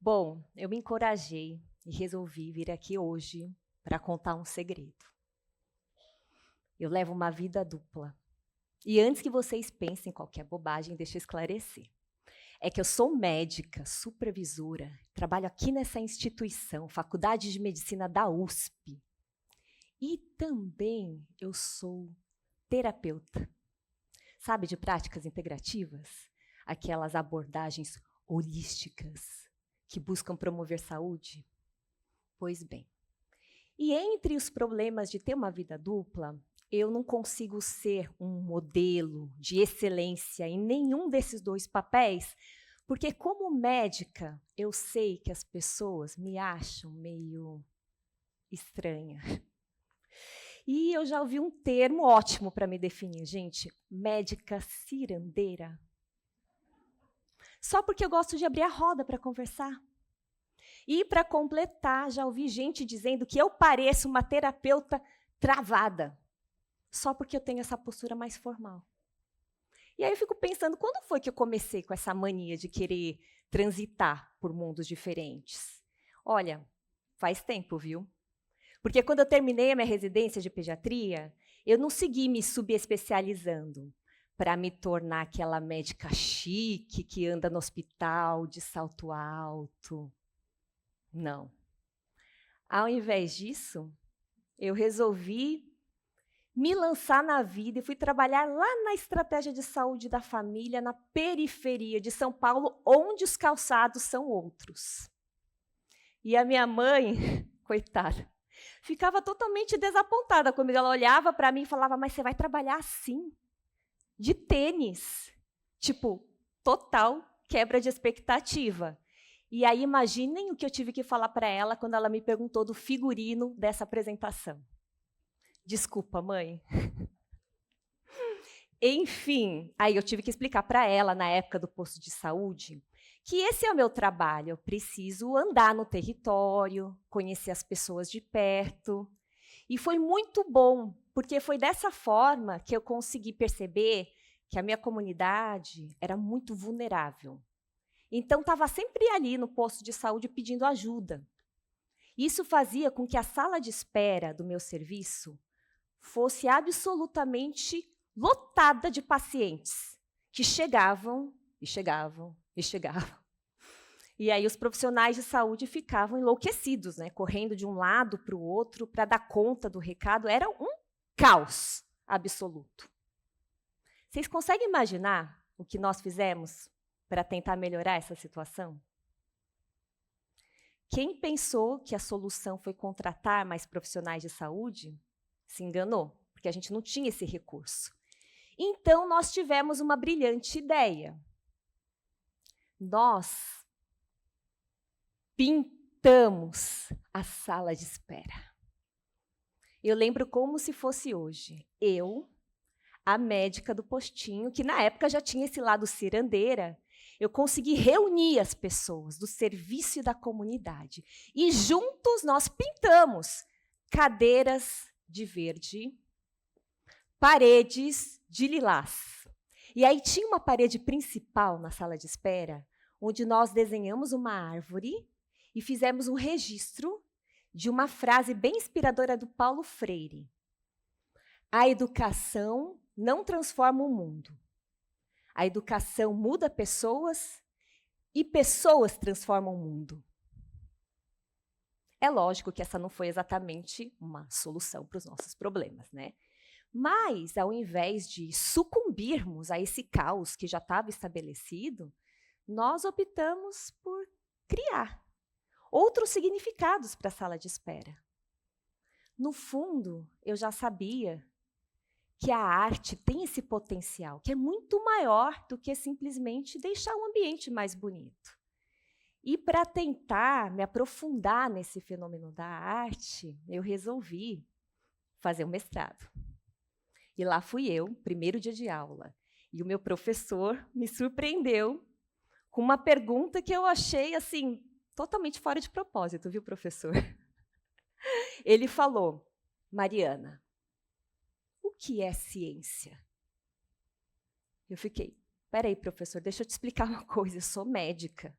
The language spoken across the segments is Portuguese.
Bom, eu me encorajei e resolvi vir aqui hoje para contar um segredo. Eu levo uma vida dupla. E antes que vocês pensem qualquer bobagem, deixa eu esclarecer. É que eu sou médica, supervisora, trabalho aqui nessa instituição, Faculdade de Medicina da USP. E também eu sou terapeuta. Sabe, de práticas integrativas? Aquelas abordagens holísticas que buscam promover saúde? Pois bem. E entre os problemas de ter uma vida dupla, eu não consigo ser um modelo de excelência em nenhum desses dois papéis, porque como médica, eu sei que as pessoas me acham meio estranha. E eu já ouvi um termo ótimo para me definir, gente, médica cirandeira. Só porque eu gosto de abrir a roda para conversar. E para completar, já ouvi gente dizendo que eu pareço uma terapeuta travada, só porque eu tenho essa postura mais formal. E aí eu fico pensando, quando foi que eu comecei com essa mania de querer transitar por mundos diferentes? Olha, faz tempo, viu? Porque quando eu terminei a minha residência de pediatria, eu não segui me subespecializando para me tornar aquela médica chique que anda no hospital de salto alto. Não. Ao invés disso, eu resolvi me lançar na vida e fui trabalhar lá na estratégia de saúde da família, na periferia de São Paulo, onde os calçados são outros. E a minha mãe, coitada, ficava totalmente desapontada quando ela olhava para mim e falava, mas você vai trabalhar assim, de tênis. Tipo, total quebra de expectativa. E aí imaginem o que eu tive que falar para ela quando ela me perguntou do figurino dessa apresentação. Desculpa, mãe. Enfim, aí eu tive que explicar para ela, na época do posto de saúde, que esse é o meu trabalho, eu preciso andar no território, conhecer as pessoas de perto. E foi muito bom, porque foi dessa forma que eu consegui perceber que a minha comunidade era muito vulnerável. Então, estava sempre ali no posto de saúde pedindo ajuda. Isso fazia com que a sala de espera do meu serviço fosse absolutamente lotada de pacientes que chegavam e chegavam e chegavam. E aí os profissionais de saúde ficavam enlouquecidos, né, correndo de um lado para o outro para dar conta do recado. Era um caos absoluto. Vocês conseguem imaginar o que nós fizemos para tentar melhorar essa situação? Quem pensou que a solução foi contratar mais profissionais de saúde, se enganou, porque a gente não tinha esse recurso. Então, nós tivemos uma brilhante ideia. Nós pintamos a sala de espera. Eu lembro como se fosse hoje. Eu, a médica do postinho, que na época já tinha esse lado cirandeira, eu consegui reunir as pessoas do serviço e da comunidade. E juntos nós pintamos cadeiras de verde, paredes de lilás. E aí tinha uma parede principal na sala de espera, onde nós desenhamos uma árvore e fizemos um registro de uma frase bem inspiradora do Paulo Freire. A educação não transforma o mundo. A educação muda pessoas e pessoas transformam o mundo. É lógico que essa não foi exatamente uma solução para os nossos problemas, né? Mas, ao invés de sucumbirmos a esse caos que já estava estabelecido, nós optamos por criar outros significados para a sala de espera. No fundo, eu já sabia que a arte tem esse potencial, que é muito maior do que simplesmente deixar o ambiente mais bonito. E para tentar me aprofundar nesse fenômeno da arte, eu resolvi fazer um mestrado. E lá fui eu, primeiro dia de aula, e o meu professor me surpreendeu com uma pergunta que eu achei, assim, totalmente fora de propósito, viu, professor? Ele falou, Mariana, o que é ciência? Eu fiquei, peraí, professor, deixa eu te explicar uma coisa, eu sou médica.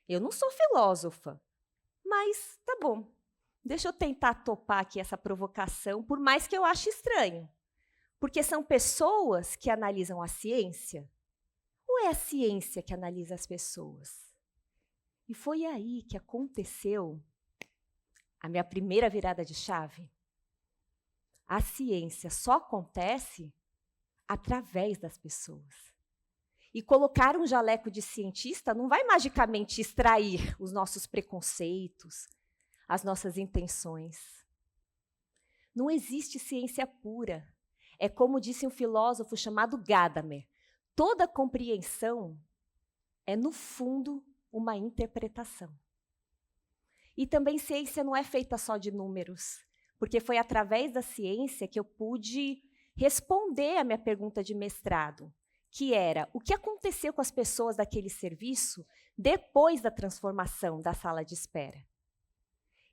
Eu não sou filósofa, mas tá bom. Deixa eu tentar topar aqui essa provocação, por mais que eu ache estranho. Porque são pessoas que analisam a ciência? Ou é a ciência que analisa as pessoas? E foi aí que aconteceu a minha primeira virada de chave. A ciência só acontece através das pessoas. E colocar um jaleco de cientista não vai magicamente extrair os nossos preconceitos, as nossas intenções. Não existe ciência pura. É como disse um filósofo chamado Gadamer: toda compreensão é, no fundo, uma interpretação. E também ciência não é feita só de números, porque foi através da ciência que eu pude responder a minha pergunta de mestrado, que era: o que aconteceu com as pessoas daquele serviço depois da transformação da sala de espera?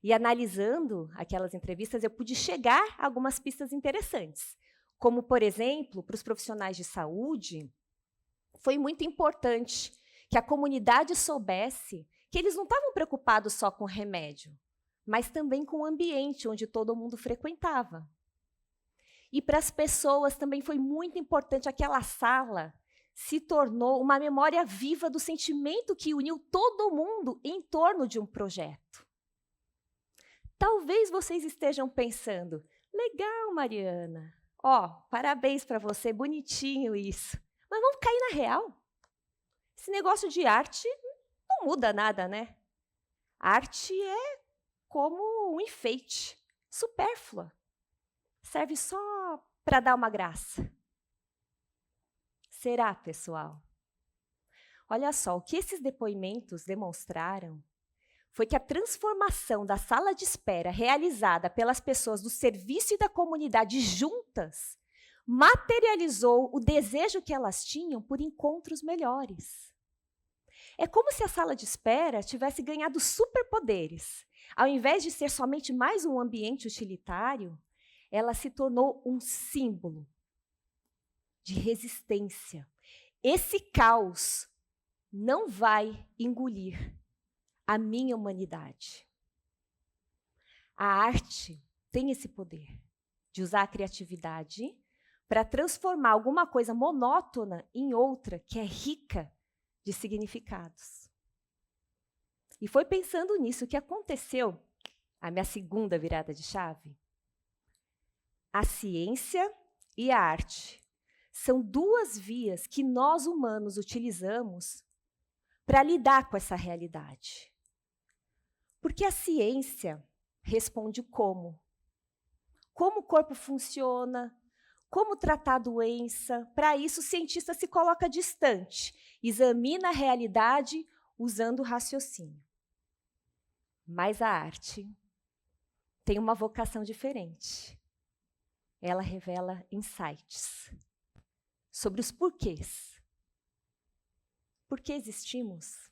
E analisando aquelas entrevistas, eu pude chegar a algumas pistas interessantes, como, por exemplo, para os profissionais de saúde, foi muito importante que a comunidade soubesse que eles não estavam preocupados só com o remédio, mas também com o ambiente onde todo mundo frequentava. E para as pessoas também foi muito importante, aquela sala se tornou uma memória viva do sentimento que uniu todo mundo em torno de um projeto. Talvez vocês estejam pensando: legal, Mariana, parabéns para você, bonitinho isso. Mas vamos cair na real? Esse negócio de arte não muda nada, né? Arte é como um enfeite, supérflua. Serve só para dar uma graça. Será, pessoal? Olha só, o que esses depoimentos demonstraram foi que a transformação da sala de espera realizada pelas pessoas do serviço e da comunidade juntas materializou o desejo que elas tinham por encontros melhores. É como se a sala de espera tivesse ganhado superpoderes. Ao invés de ser somente mais um ambiente utilitário, ela se tornou um símbolo de resistência. Esse caos não vai engolir a minha humanidade. A arte tem esse poder de usar a criatividade para transformar alguma coisa monótona em outra que é rica de significados. E foi pensando nisso que aconteceu a minha segunda virada de chave. A ciência e a arte são duas vias que nós humanos utilizamos para lidar com essa realidade. Porque a ciência responde o como. Como o corpo funciona, como tratar a doença. Para isso, o cientista se coloca distante, examina a realidade usando o raciocínio. Mas a arte tem uma vocação diferente. Ela revela insights sobre os porquês. Por que existimos?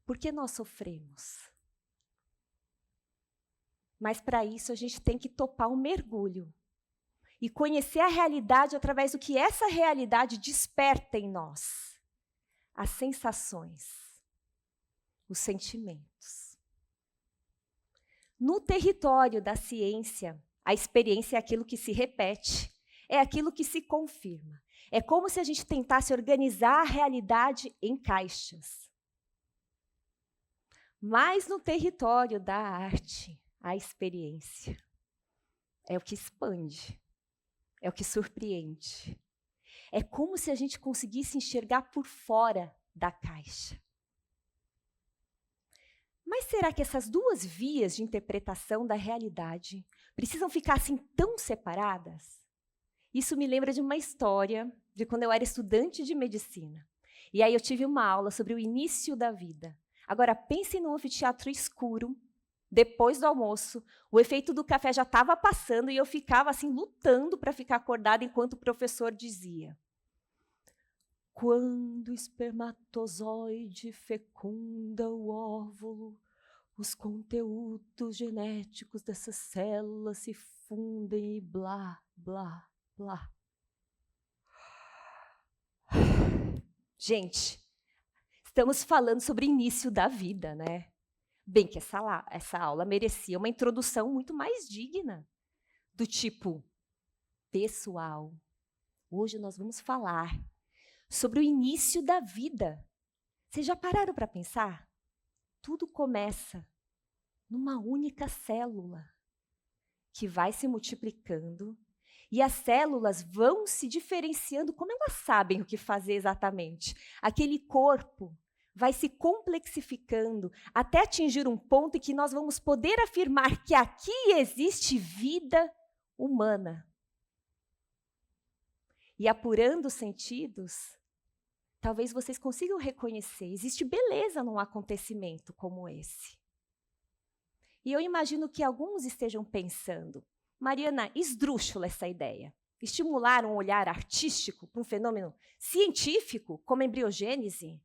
Por que nós sofremos? Mas para isso a gente tem que topar um mergulho e conhecer a realidade através do que essa realidade desperta em nós. As sensações, os sentimentos. No território da ciência, a experiência é aquilo que se repete, é aquilo que se confirma. É como se a gente tentasse organizar a realidade em caixas. Mas no território da arte, a experiência é o que expande, é o que surpreende. É como se a gente conseguisse enxergar por fora da caixa. Mas será que essas duas vias de interpretação da realidade precisam ficar assim tão separadas? Isso me lembra de uma história de quando eu era estudante de medicina. E aí eu tive uma aula sobre o início da vida. Agora, pense num anfiteatro escuro, depois do almoço, o efeito do café já estava passando e eu ficava assim lutando para ficar acordada enquanto o professor dizia: quando o espermatozoide fecunda o óvulo, os conteúdos genéticos dessas células se fundem e blá, blá, blá. Gente, Estamos falando sobre o início da vida, né? Bem que essa aula merecia uma introdução muito mais digna, do tipo, pessoal, hoje nós vamos falar sobre o início da vida. Vocês já pararam para pensar? Tudo começa numa única célula, que vai se multiplicando, e as células vão se diferenciando, como elas sabem o que fazer exatamente. Aquele corpo vai se complexificando até atingir um ponto em que nós vamos poder afirmar que aqui existe vida humana. E apurando os sentidos, talvez vocês consigam reconhecer, existe beleza num acontecimento como esse. E eu imagino que alguns estejam pensando, Mariana, esdrúxula essa ideia. Estimular um olhar artístico para um fenômeno científico, como a embriogênese?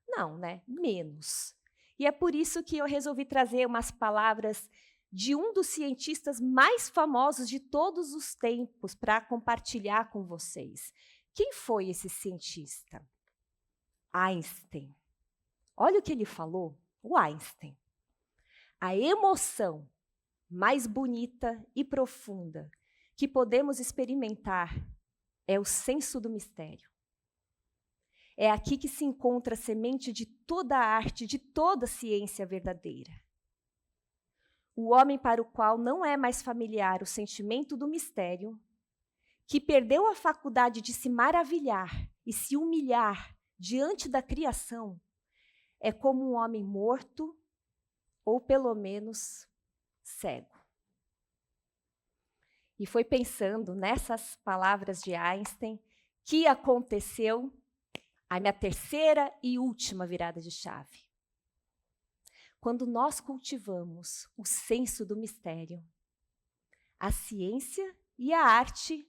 Não, né? Menos. E é por isso que eu resolvi trazer umas palavras de um dos cientistas mais famosos de todos os tempos para compartilhar com vocês. Quem foi esse cientista? Einstein. Olha o que ele falou, o Einstein. A emoção mais bonita e profunda que podemos experimentar é o senso do mistério. É aqui que se encontra a semente de toda a arte, de toda a ciência verdadeira. O homem para o qual não é mais familiar o sentimento do mistério, que perdeu a faculdade de se maravilhar e se humilhar diante da criação, é como um homem morto ou, pelo menos, cego. E foi pensando nessas palavras de Einstein que aconteceu a minha terceira e última virada de chave. Quando nós cultivamos o senso do mistério, a ciência e a arte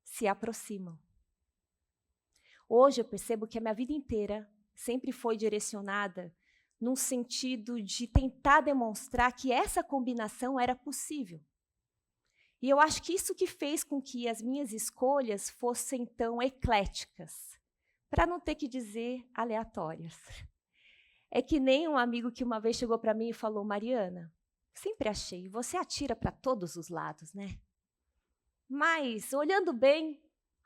se aproximam. Hoje eu percebo que a minha vida inteira sempre foi direcionada num sentido de tentar demonstrar que essa combinação era possível. E eu acho que isso que fez com que as minhas escolhas fossem tão ecléticas, para não ter que dizer aleatórias. É que nem um amigo que uma vez chegou para mim e falou, Mariana, sempre achei, você atira para todos os lados, né? Mas, olhando bem,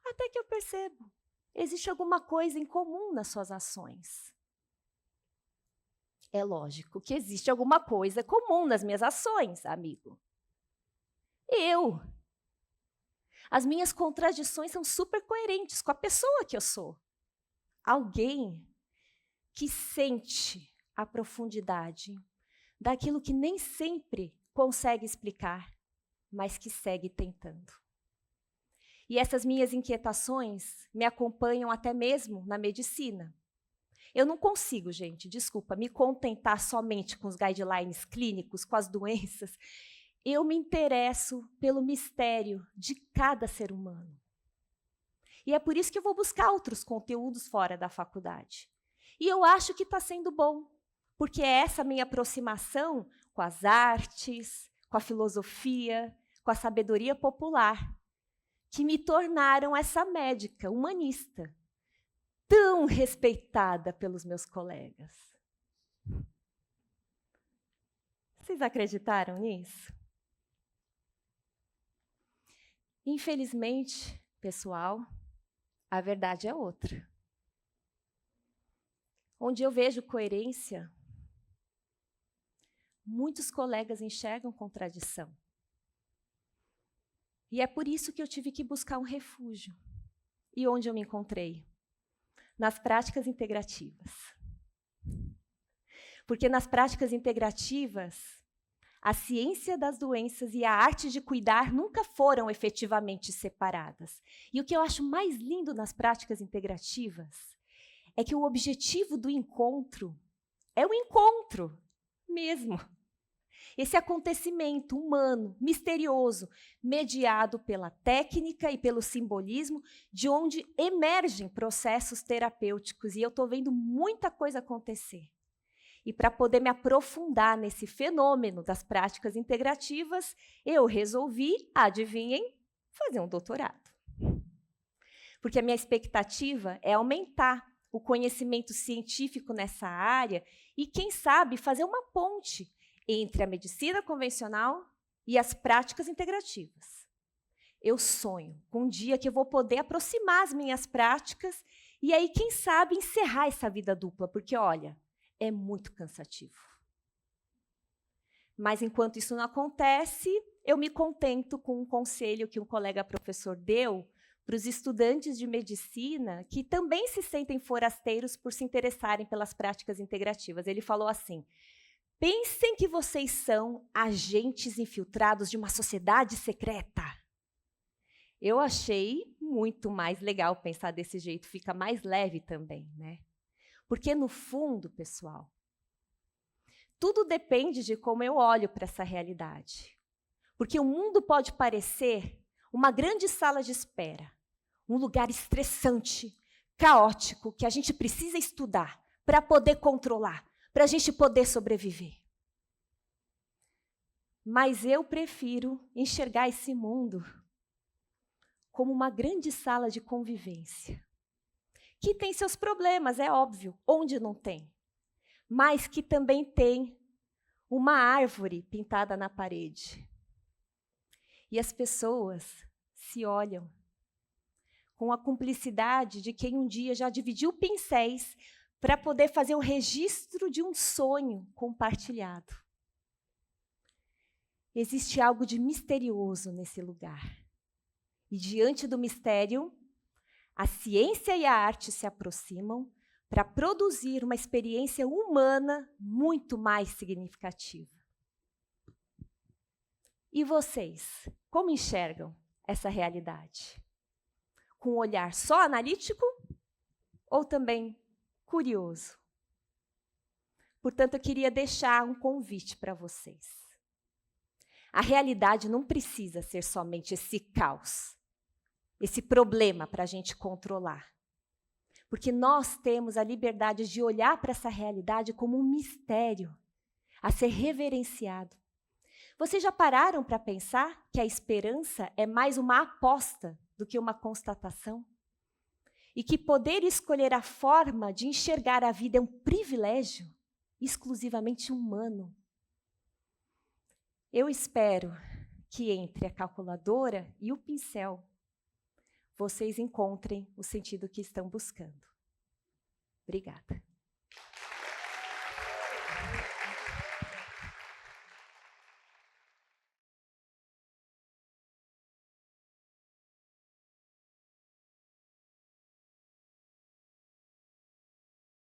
até que eu percebo, existe alguma coisa em comum nas suas ações. É lógico que existe alguma coisa comum nas minhas ações, amigo. As minhas contradições são super coerentes com a pessoa que eu sou. Alguém que sente a profundidade daquilo que nem sempre consegue explicar, mas que segue tentando. E essas minhas inquietações me acompanham até mesmo na medicina. Eu não consigo, gente, desculpa, me contentar somente com os guidelines clínicos, com as doenças. Eu me interesso pelo mistério de cada ser humano. E é por isso que eu vou buscar outros conteúdos fora da faculdade. E eu acho que está sendo bom, porque é essa minha aproximação com as artes, com a filosofia, com a sabedoria popular, que me tornaram essa médica humanista, tão respeitada pelos meus colegas. Vocês acreditaram nisso? Infelizmente, pessoal, a verdade é outra. Onde eu vejo coerência, muitos colegas enxergam contradição. E é por isso que eu tive que buscar um refúgio. E onde eu me encontrei? Nas práticas integrativas. Porque nas práticas integrativas, a ciência das doenças e a arte de cuidar nunca foram efetivamente separadas. E o que eu acho mais lindo nas práticas integrativas é que o objetivo do encontro é o encontro mesmo. Esse acontecimento humano, misterioso, mediado pela técnica e pelo simbolismo, de onde emergem processos terapêuticos. E eu estou vendo muita coisa acontecer. E para poder me aprofundar nesse fenômeno das práticas integrativas, eu resolvi, adivinhem, fazer um doutorado. Porque a minha expectativa é aumentar o conhecimento científico nessa área e, quem sabe, fazer uma ponte entre a medicina convencional e as práticas integrativas. Eu sonho com um dia que eu vou poder aproximar as minhas práticas e aí, quem sabe, encerrar essa vida dupla, porque, olha, é muito cansativo. Mas, enquanto isso não acontece, eu me contento com um conselho que um colega professor deu para os estudantes de medicina que também se sentem forasteiros por se interessarem pelas práticas integrativas. Ele falou assim: pensem que vocês são agentes infiltrados de uma sociedade secreta. Eu achei muito mais legal pensar desse jeito, fica mais leve também, né? Porque, no fundo, pessoal, tudo depende de como eu olho para essa realidade. Porque o mundo pode parecer uma grande sala de espera, um lugar estressante, caótico, que a gente precisa estudar para poder controlar, para a gente poder sobreviver. Mas eu prefiro enxergar esse mundo como uma grande sala de convivência, que tem seus problemas, é óbvio, onde não tem, mas que também tem uma árvore pintada na parede. E as pessoas se olham com a cumplicidade de quem um dia já dividiu pincéis para poder fazer o registro de um sonho compartilhado. Existe algo de misterioso nesse lugar. E diante do mistério, a ciência e a arte se aproximam para produzir uma experiência humana muito mais significativa. E vocês, como enxergam essa realidade? Com um olhar só analítico ou também curioso? Portanto, eu queria deixar um convite para vocês. A realidade não precisa ser somente esse caos, esse problema para a gente controlar. Porque nós temos a liberdade de olhar para essa realidade como um mistério a ser reverenciado. Vocês já pararam para pensar que a esperança é mais uma aposta do que uma constatação? E que poder escolher a forma de enxergar a vida é um privilégio exclusivamente humano? Eu espero que entre a calculadora e o pincel, vocês encontrem o sentido que estão buscando. Obrigada.